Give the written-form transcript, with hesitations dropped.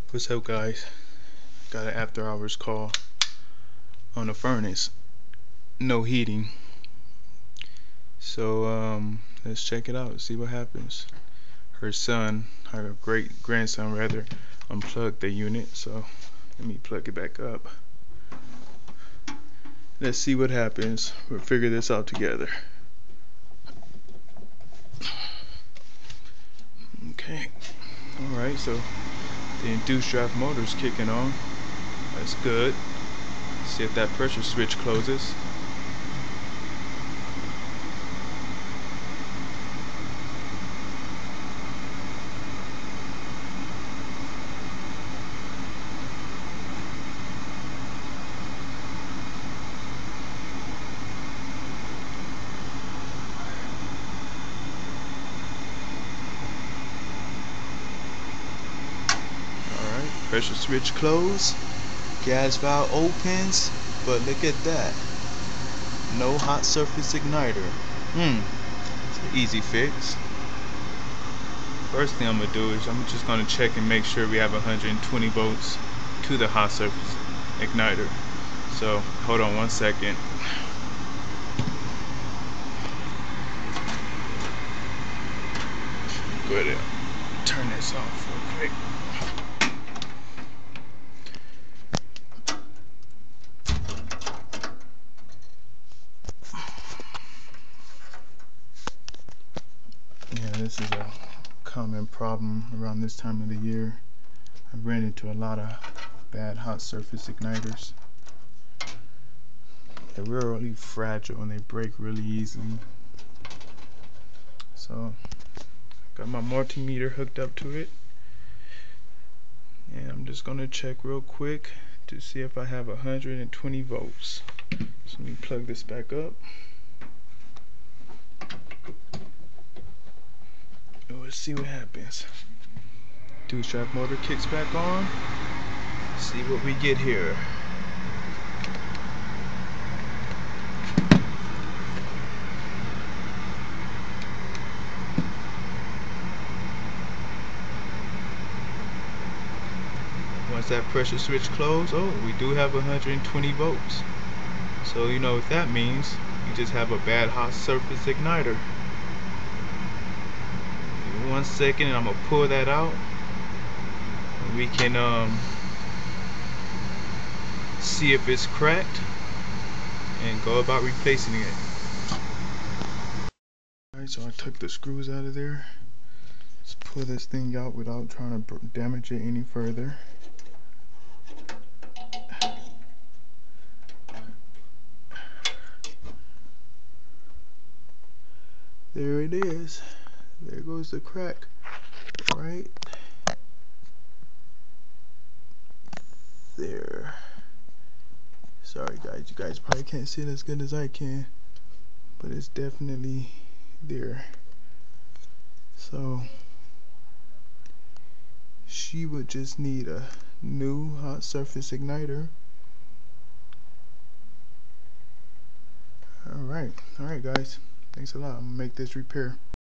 What's up, guys? Got an after hours call on the furnace. No heating. So let's check it out, see what happens. Her great grandson rather, unplugged the unit, so let me plug it back up. Let's see what happens. We'll figure this out together. Okay. Alright, so the induced draft motor is kicking on. That's good. See if that pressure switch closes. Alright, pressure switch closed. Gas valve opens, but look at that. No hot surface igniter. It's an easy fix. First thing I'm gonna do is I'm just gonna check and make sure we have 120 volts to the hot surface igniter. So hold on 1 second. Go ahead and turn this off real quick. Yeah, this is a common problem around this time of the year. I've ran into a lot of bad hot surface igniters. They're really fragile and they break really easily. So got my multimeter hooked up to it, and I'm just gonna check real quick to see if I have 120 volts. So let me plug this back up. Let's see what happens. Induced draft motor kicks back on. See what we get here. Once that pressure switch closed, we do have 120 volts. So you know what that means. You just have a bad hot surface igniter. 1 second, and I'm gonna pull that out. We can see if it's cracked and go about replacing it. Alright, so I took the screws out of there. Let's pull this thing out without trying to damage it any further. There it is. There goes the crack. Right there. Sorry guys, you guys probably can't see it as good as I can, but it's definitely there. So she would just need a new hot surface igniter. Alright guys, thanks a lot. I'm gonna make this repair.